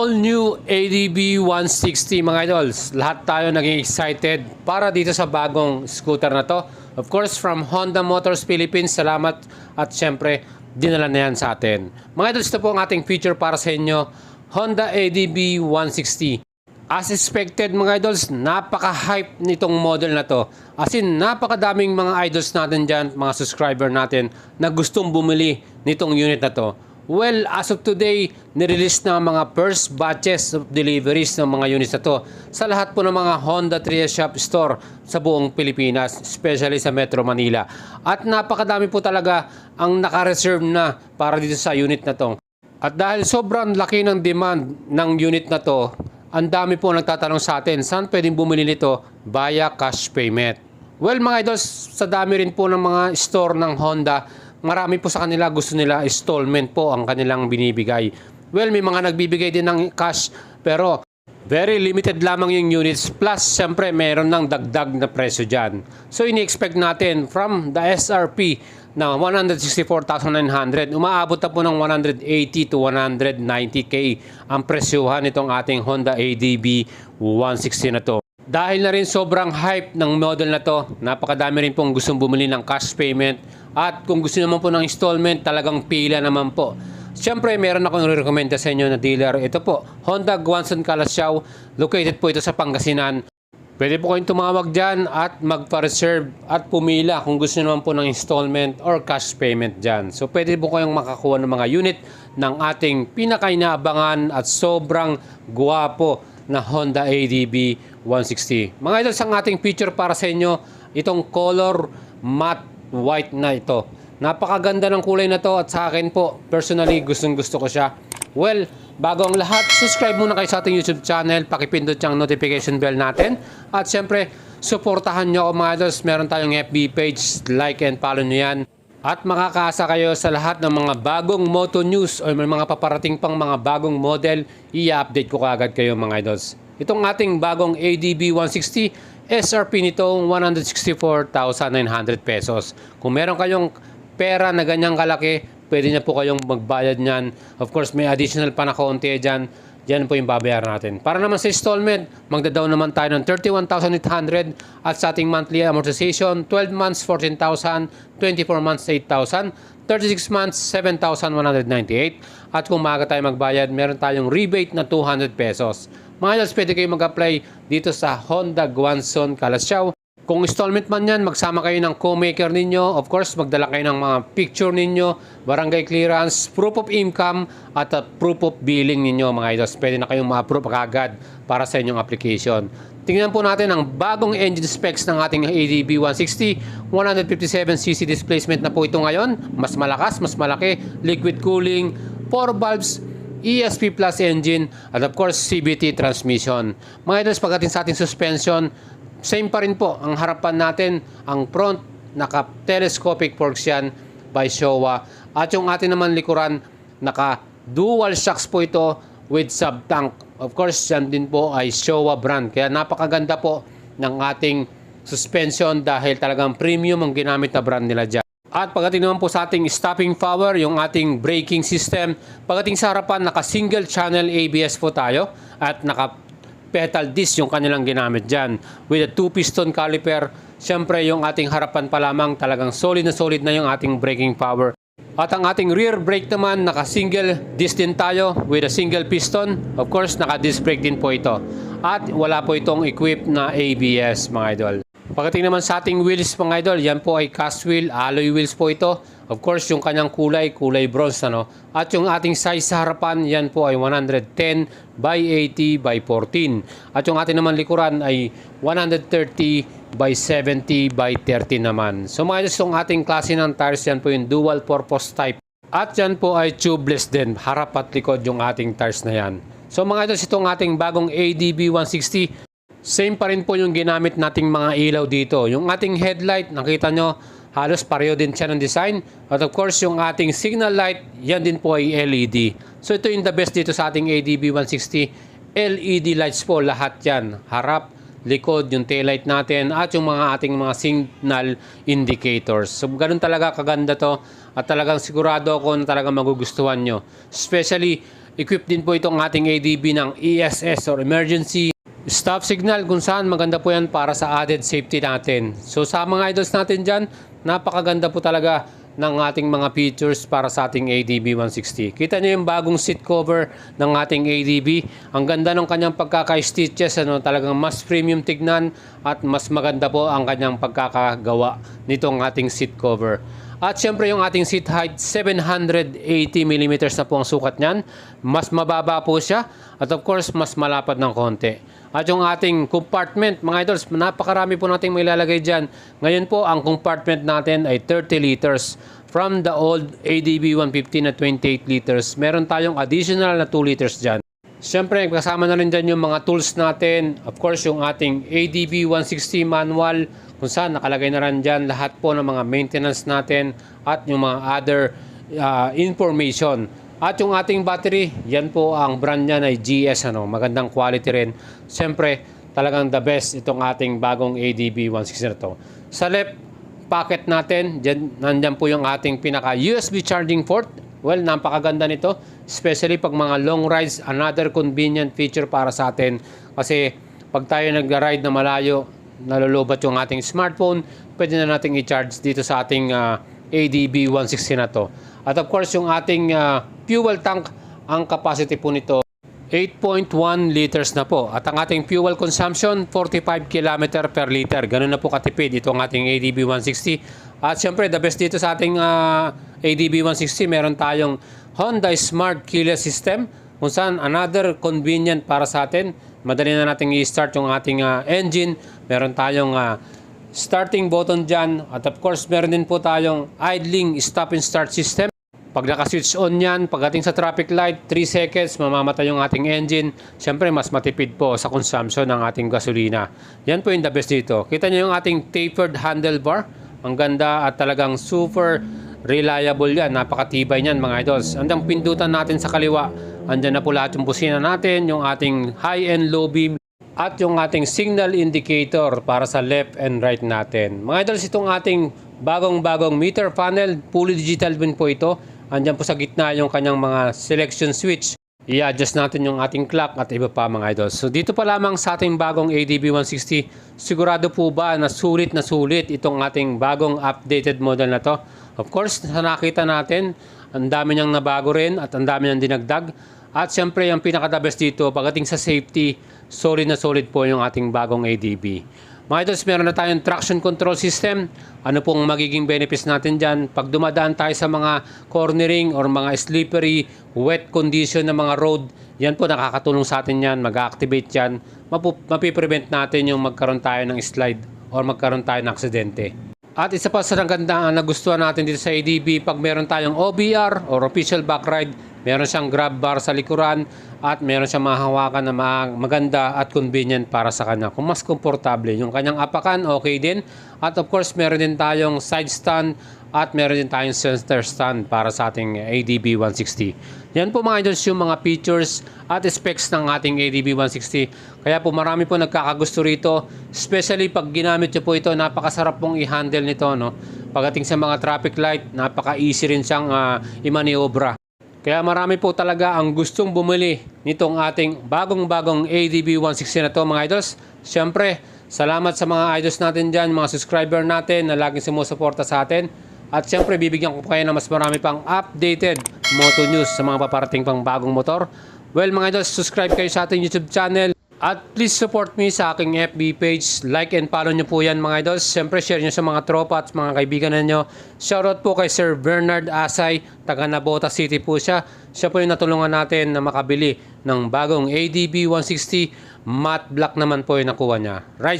All new ADB 160 mga idols. Lahat tayo naging excited para dito sa bagong scooter na to. Of course, from Honda Motors Philippines, salamat at syempre, dinala na yan sa atin. Mga idols, ito po ang ating feature para sa inyo, Honda ADB 160. As expected mga idols, napaka-hype nitong model na to. As in, napakadaming mga idols natin dyan, mga subscriber natin na gustong bumili nitong unit na to. Well, as of today, nirelease na ang mga first batches of deliveries ng mga units na to sa lahat po ng mga Honda 3S Shop Store sa buong Pilipinas, especially sa Metro Manila. At napakadami po talaga ang naka-reserve na para dito sa unit na to. At dahil sobrang laki ng demand ng unit na to, ang dami po nagtatanong sa atin, saan pwedeng bumili nito via cash payment? Well mga idols, sa dami rin po ng mga store ng Honda, marami po sa kanila gusto nila installment po ang kanilang binibigay. Well, may mga nagbibigay din ng cash pero very limited lamang yung units plus syempre meron ng dagdag na presyo dyan. So ini-expect natin from the SRP na 164,900 umaabot na po ng 180 to 190k ang presyohan nitong ating Honda ADB 160 na to. Dahil na rin sobrang hype ng model na to, napakadami rin pong gustong bumili ng cash payment at kung gusto naman po ng installment, talagang pila naman po. Siyempre, meron akong recommend sa inyo na dealer. Ito po, Honda Guanzon Calasiao, located po ito sa Pangasinan. Pwede po kayong tumawag dyan at magpa-reserve at pumila kung gusto naman po ng installment or cash payment dyan. So, pwede po kayong makakuha ng mga unit ng ating pinakainaabangan at sobrang guwapo na Honda ADB 160. Mga idols, ang ating feature para sa inyo, itong color matte white na ito. Napakaganda ng kulay na to at sa akin po, personally, gustong gusto ko siya. Well, bago ang lahat, subscribe muna kayo sa ating YouTube channel, pakipindot yung notification bell natin. At syempre, suportahan nyo ako mga idols, meron tayong FB page, like and follow nyo yan. At makakaasa kayo sa lahat ng mga bagong moto news o may mga paparating pang mga bagong model, i-update ko kaagad kayo mga idols. Itong ating bagong ADB 160, SRP nito 164,900 pesos. Kung meron kayong pera na ganyang kalaki, pwede na po kayong magbayad niyan. Of course, may additional pa na kaunti dyan. Yan po yung babayaran natin. Para naman sa installment, magda-down naman tayo ng 31,800 at sa ating monthly amortization, 12 months 14,000, 24 months 8,000, 36 months 7,198 at kung maaga tayo magbayad, meron tayong rebate na 200 pesos. Mga idols, pwede kayo mag-apply dito sa Honda Guanzon Calasiao. Kung installment man yan, magsama kayo ng co-maker ninyo. Of course, magdala kayo ng mga picture ninyo, barangay clearance, proof of income, at proof of billing ninyo mga idols. Pwede na kayong ma-approve kagad para sa inyong application. Tingnan po natin ang bagong engine specs ng ating ADB 160. 157cc displacement na po ito ngayon. Mas malakas, mas malaki, liquid cooling, 4 valves, ESP Plus engine, at of course, CVT transmission. Mga idols, pagdating sa ating suspension, same pa rin po ang harapan natin, ang front naka-telescopic forks yan by Showa at yung atin naman likuran naka dual shocks po ito with sub-tank. Of course yan din po ay Showa brand, kaya napakaganda po ng ating suspension dahil talagang premium ang ginamit na brand nila dyan. At pagdating naman po sa ating stopping power, yung ating braking system, pagdating sa harapan naka single channel ABS po tayo at naka pedal disc yung kanilang ginamit dyan with a 2-piston caliper. Siyempre yung ating harapan pa lamang talagang solid na yung ating braking power. At ang ating rear brake naman naka single disc din tayo with a single piston. Of course naka disc brake din po ito at wala po itong equipped na ABS mga idol. Pagdating naman sa ating wheels mga idol, yan po ay cast wheel, alloy wheels po ito. Of course, yung kanyang kulay bronze ano. At yung ating size sa harapan, yan po ay 110 by 80 by 14. At yung ating naman likuran ay 130 by 70 by 30 naman. So mga idol, yung ating klase ng tires, yan po yung dual purpose type. At yan po ay tubeless din, harap at likod yung ating tires na yan. So mga idol, itong ating bagong ADB 160, same pa rin po yung ginamit nating mga ilaw dito. Yung ating headlight, nakita nyo, halos pareho din siya ng design. At of course, yung ating signal light, yan din po ay LED. So ito yung the best dito sa ating ADB 160. LED lights po, lahat yan. Harap, likod, yung taillight natin, at yung mga ating mga signal indicators. So ganun talaga kaganda to. At talagang sigurado ako na talagang magugustuhan nyo. Especially, Equipped din po itong ating ADB ng ESS or Emergency Stop Signal, kung saan maganda po yan para sa added safety natin. So sa mga idols natin dyan, napakaganda po talaga ng ating mga features para sa ating ADB 160. Kita nyo yung bagong seat cover ng ating ADB. Ang ganda ng kanyang pagkaka-stitches, talagang mas premium tignan at mas maganda po ang kanyang pagkakagawa nitong ating seat cover. At syempre yung ating seat height, 780mm na po ang sukat niyan. Mas mababa po siya at of course mas malapad ng konti. At yung ating compartment, mga idols, napakarami po nating may lalagay dyan. Ngayon po, ang compartment natin ay 30 liters. From the old ADB 150 na 28 liters, meron tayong additional na 2 liters dyan. Siyempre, kasama na rin dyan yung mga tools natin. Of course, yung ating ADB 160 manual, kung saan nakalagay na rin dyan lahat po ng mga maintenance natin at yung mga other information. At yung ating battery, yan po ang brand niya ay GS, magandang quality rin. Siyempre, talagang the best itong ating bagong ADB 160 na to. Sa left pocket natin, nandyan po yung ating pinaka USB charging port. Well, napakaganda nito, especially pag mga long rides, another convenient feature para sa atin. Kasi pag tayo nag-ride na malayo, nalulubat yung ating smartphone, pwede na nating i-charge dito sa ating ADB 160 na to. At of course, yung ating fuel tank, ang capacity po nito 8.1 liters na po. At ang ating fuel consumption 45 km per liter. Ganun na po katipid itong ating ADB 160. At syempre, the best dito sa ating ADB 160, meron tayong Honda Smart Keyless System, kung saan another convenient para sa atin. Madali na natin i-start yung ating engine. Meron tayong starting button dyan. At of course, meron din po tayong idling stop and start system. Pag naka-switch on yan, pagdating sa traffic light, 3 seconds, mamamatay yung ating engine. Siyempre, mas matipid po sa consumption ng ating gasolina. Yan po yung the best dito. Kita nyo yung ating tapered handlebar. Ang ganda at talagang super reliable yan. Napakatibay niyan, mga idols. Andang pindutan natin sa kaliwa. Andyan na po lahat yung busina natin, yung ating high and low beam, at yung ating signal indicator para sa left and right natin. Mga idols, itong ating bagong meter panel, fully digital din po ito. Andyan po sa gitna yung kanyang mga selection switch. I-adjust natin yung ating clock at iba pa, mga idols. So dito pa lamang sa ating bagong ADB 160, sigurado po ba na sulit itong ating bagong updated model na to? Of course, sa nakita natin, ang dami niyang nabago rin at ang dami niyang dinagdag. At siyempre, ang pinaka-the best dito, pagdating sa safety, solid na solid po yung ating bagong ADB. Mga idols, meron na tayong traction control system. Ano pong magiging benefits natin dyan? Pag dumadaan tayo sa mga cornering or mga slippery, wet condition ng mga road, yan po nakakatulong sa atin yan, mag-activate yan. Mapiprevent natin yung magkaroon tayo ng slide or magkaroon tayo ng aksidente. At isa pa sa nagandaan na nagustuhan natin dito sa ADB, pag meron tayong OBR or official back ride, meron siyang grab bar sa likuran at meron siyang mahahawakan na maganda at convenient para sa kanya. Kung mas komportable, yung kanyang apakan, okay din. At of course, meron din tayong side stand at meron din tayong center stand para sa ating ADB 160. Yan po, mga idols, yung mga features at specs ng ating ADB 160. Kaya po marami po nagkakagusto rito, especially pag ginamit nyo po ito, napakasarap pong i-handle nito, Pagdating sa mga traffic light, napaka-easy rin siyang i-maniobra. Kaya marami po talaga ang gustong bumili nitong ating bagong ADB 160 na to, mga idols. Siyempre, salamat sa mga idols natin dyan, mga subscriber natin na laging sumusuporta sa atin. At siyempre, bibigyan ko kayo ng mas marami pang updated moto news sa mga paparating pang bagong motor. Well, mga idols, subscribe kayo sa ating YouTube channel. At please support me sa aking FB page. Like and follow nyo po yan, mga idols. Siyempre, share nyo sa mga tropa at mga kaibigan ninyo. Shoutout po kay Sir Bernard Asay, taga Nabota City po siya. Siya po yung natulungan natin na makabili ng bagong ADB 160. Matte black naman po yung nakuha niya. Right.